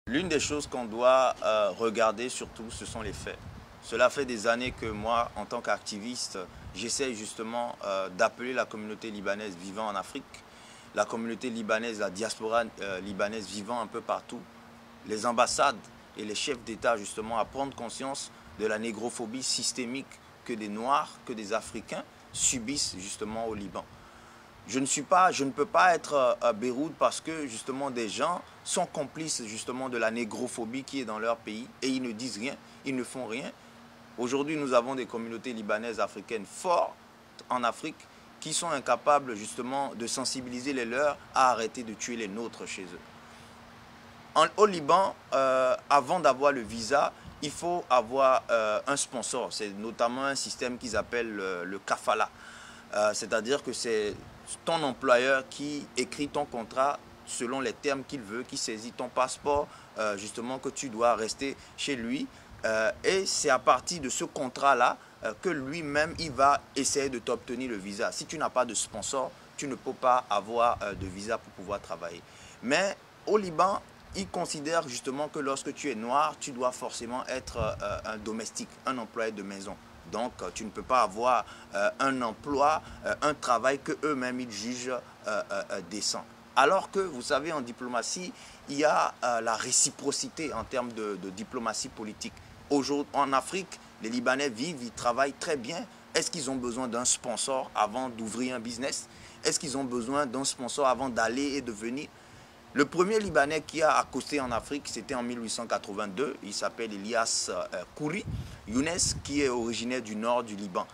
L'une des choses qu'on doit regarder surtout, ce sont les faits. Cela fait des années que moi, en tant qu'activiste, j'essaie justement d'appeler la communauté libanaise vivant en Afrique, la communauté libanaise, la diaspora libanaise vivant un peu partout, les ambassades et les chefs d'État justement à prendre conscience de la négrophobie systémique que des Noirs, que des Africains subissent justement au Liban. Je ne peux pas être à Beyrouth parce que justement des gens sont complices justement de la négrophobie qui est dans leur pays et ils ne disent rien, ils ne font rien. Aujourd'hui, nous avons des communautés libanaises africaines fortes en Afrique qui sont incapables justement de sensibiliser les leurs à arrêter de tuer les nôtres chez eux. Au Liban, avant d'avoir le visa, il faut avoir un sponsor. C'est notamment un système qu'ils appellent le kafala. C'est-à-dire que c'est ton employeur qui écrit ton contrat selon les termes qu'il veut, qui saisit ton passeport, justement que tu dois rester chez lui. Et c'est à partir de ce contrat-là que lui-même, il va essayer de t'obtenir le visa. Si tu n'as pas de sponsor, tu ne peux pas avoir de visa pour pouvoir travailler. Mais au Liban, ils considèrent justement que lorsque tu es noir, tu dois forcément être un domestique, un employé de maison. Donc, tu ne peux pas avoir un emploi, un travail que eux-mêmes ils jugent décent. Alors que, vous savez, en diplomatie, il y a la réciprocité en termes de diplomatie politique. Aujourd'hui, en Afrique, les Libanais vivent, ils travaillent très bien. Est-ce qu'ils ont besoin d'un sponsor avant d'ouvrir un business? Est-ce qu'ils ont besoin d'un sponsor avant d'aller et de venir? Le premier Libanais qui a accosté en Afrique, c'était en 1882. Il s'appelle Elias Khoury Younes, qui est originaire du nord du Liban.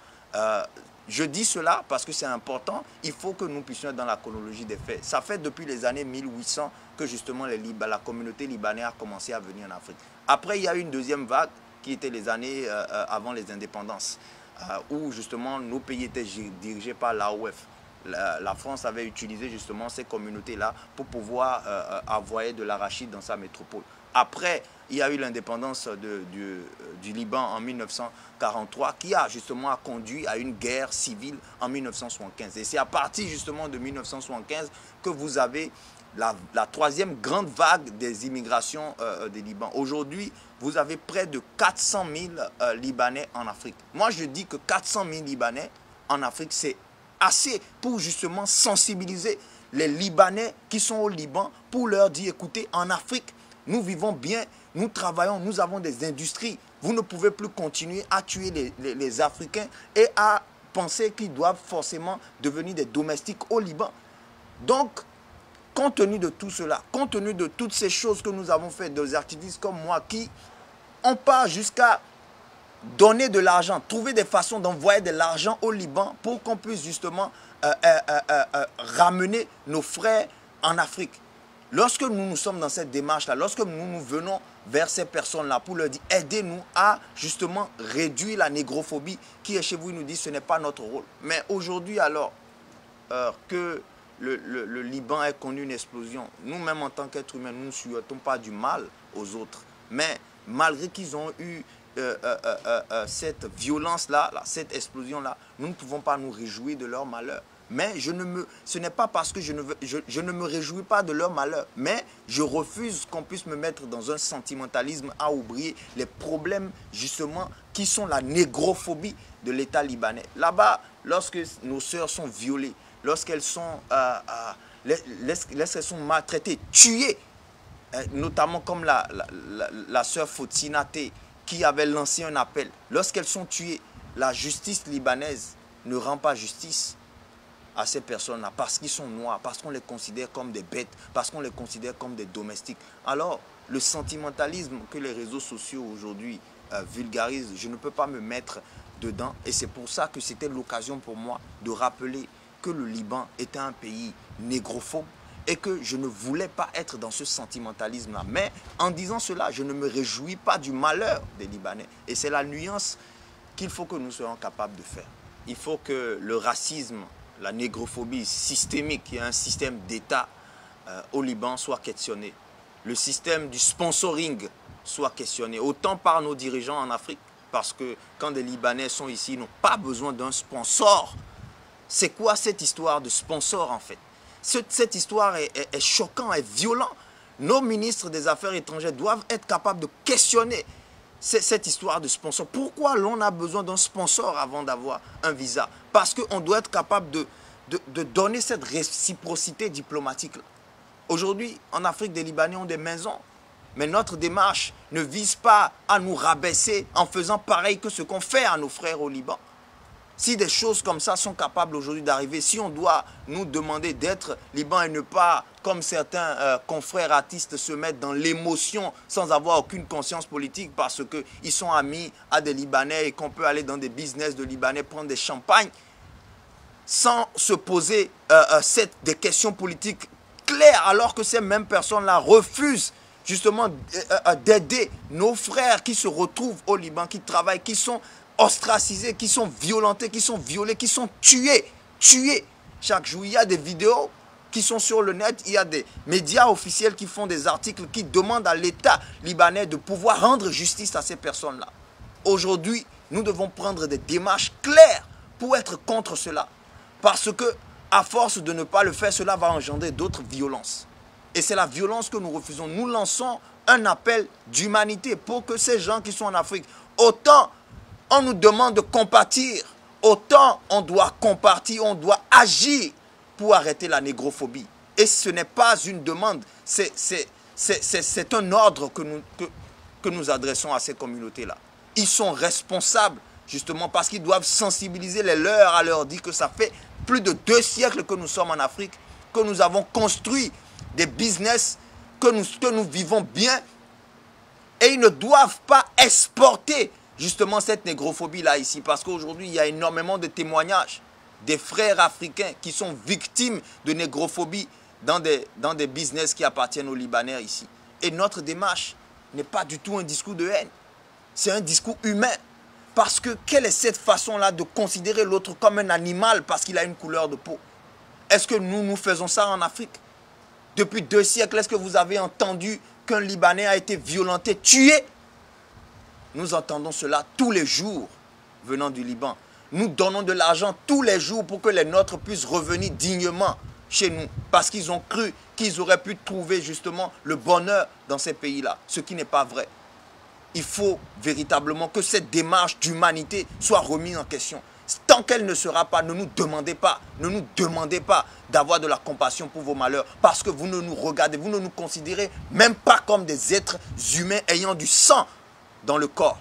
Je dis cela parce que c'est important. Il faut que nous puissions être dans la chronologie des faits. Ça fait depuis les années 1800 que justement la communauté libanaise a commencé à venir en Afrique. Après, il y a eu une deuxième vague qui était les années avant les indépendances, où justement nos pays étaient dirigés par l'AOF. La France avait utilisé justement ces communautés-là pour pouvoir envoyer de l'arachide dans sa métropole. Après, il y a eu l'indépendance du Liban en 1943 qui a justement conduit à une guerre civile en 1975. Et c'est à partir justement de 1975 que vous avez la troisième grande vague des immigrations des Liban. Aujourd'hui, vous avez près de 400 000 Libanais en Afrique. Moi, je dis que 400 000 Libanais en Afrique, c'est assez pour justement sensibiliser les Libanais qui sont au Liban pour leur dire, écoutez, en Afrique, nous vivons bien, nous travaillons, nous avons des industries. Vous ne pouvez plus continuer à tuer les Africains et à penser qu'ils doivent forcément devenir des domestiques au Liban. Donc, compte tenu de tout cela, compte tenu de toutes ces choses que nous avons faites, des activistes comme moi qui on part jusqu'à donner de l'argent, trouver des façons d'envoyer de l'argent au Liban pour qu'on puisse justement ramener nos frères en Afrique. Lorsque nous sommes dans cette démarche-là, lorsque nous venons vers ces personnes-là pour leur dire aidez-nous à justement réduire la négrophobie qui est chez vous, ils nous disent ce n'est pas notre rôle. Mais aujourd'hui alors que le Liban ait connu une explosion, nous-mêmes en tant qu'êtres humains, nous ne souhaitons pas du mal aux autres. Mais malgré qu'ils ont eu cette violence-là, cette explosion-là, nous ne pouvons pas nous réjouir de leur malheur. Mais ce n'est pas parce que je ne me réjouis pas de leur malheur, mais je refuse qu'on puisse me mettre dans un sentimentalisme à oublier les problèmes justement qui sont la négrophobie de l'État libanais. Là-bas, lorsque nos sœurs sont violées, lorsqu'elles sont maltraitées, tuées, notamment comme la sœur Fotsinate qui avait lancé un appel. Lorsqu'elles sont tuées, la justice libanaise ne rend pas justice à ces personnes-là parce qu'ils sont noirs, parce qu'on les considère comme des bêtes, parce qu'on les considère comme des domestiques. Alors, le sentimentalisme que les réseaux sociaux aujourd'hui vulgarisent, je ne peux pas me mettre dedans. Et c'est pour ça que c'était l'occasion pour moi de rappeler que le Liban était un pays négrophobe et que je ne voulais pas être dans ce sentimentalisme-là. Mais en disant cela, je ne me réjouis pas du malheur des Libanais. Et c'est la nuance qu'il faut que nous soyons capables de faire. Il faut que le racisme, la négrophobie systémique, qui est un système d'État au Liban, soit questionné. Le système du sponsoring soit questionné, autant par nos dirigeants en Afrique, parce que quand des Libanais sont ici, ils n'ont pas besoin d'un sponsor. C'est quoi cette histoire de sponsor en fait? Cette histoire est choquante, est violente. nos ministres des Affaires étrangères doivent être capables de questionner cette histoire de sponsor. Pourquoi l'on a besoin d'un sponsor avant d'avoir un visa? Parce qu'on doit être capable de donner cette réciprocité diplomatique. Aujourd'hui, en Afrique, des Libanais ont des maisons. Mais notre démarche ne vise pas à nous rabaisser en faisant pareil que ce qu'on fait à nos frères au Liban. Si des choses comme ça sont capables aujourd'hui d'arriver, si on doit nous demander d'être Liban et ne pas, comme certains confrères artistes, se mettre dans l'émotion sans avoir aucune conscience politique parce qu'ils sont amis à des Libanais et qu'on peut aller dans des business de Libanais prendre des champagnes, sans se poser des questions politiques claires, alors que ces mêmes personnes-là refusent justement d'aider nos frères qui se retrouvent au Liban, qui travaillent, qui sont ostracisés, qui sont violentés, qui sont violés, qui sont tués chaque jour. Il y a des vidéos qui sont sur le net, il y a des médias officiels qui font des articles qui demandent à l'État libanais de pouvoir rendre justice à ces personnes-là. Aujourd'hui, nous devons prendre des démarches claires pour être contre cela. Parce que, à force de ne pas le faire, cela va engendrer d'autres violences. Et c'est la violence que nous refusons. Nous lançons un appel d'humanité pour que ces gens qui sont en Afrique, autant on nous demande de compatir, autant on doit compatir, on doit agir pour arrêter la négrophobie. Et ce n'est pas une demande, c'est un ordre que nous adressons à ces communautés-là. Ils sont responsables, justement, parce qu'ils doivent sensibiliser les leurs à leur dire que ça fait plus de 2 siècles que nous sommes en Afrique, que nous avons construit des business, que nous vivons bien. Et ils ne doivent pas exporter justement cette négrophobie-là ici. Parce qu'aujourd'hui, il y a énormément de témoignages des frères africains qui sont victimes de négrophobie dans des business qui appartiennent aux Libanais ici. Et notre démarche n'est pas du tout un discours de haine. C'est un discours humain. Parce que quelle est cette façon-là de considérer l'autre comme un animal parce qu'il a une couleur de peau? Est-ce que nous faisons ça en Afrique? Depuis 2 siècles, est-ce que vous avez entendu qu'un Libanais a été violenté, tué? Nous entendons cela tous les jours venant du Liban. Nous donnons de l'argent tous les jours pour que les nôtres puissent revenir dignement chez nous. Parce qu'ils ont cru qu'ils auraient pu trouver justement le bonheur dans ces pays-là. Ce qui n'est pas vrai. Il faut véritablement que cette démarche d'humanité soit remise en question. Tant qu'elle ne sera pas, ne nous demandez pas d'avoir de la compassion pour vos malheurs. Parce que vous ne nous regardez, vous ne nous considérez même pas comme des êtres humains ayant du sang dans le corps.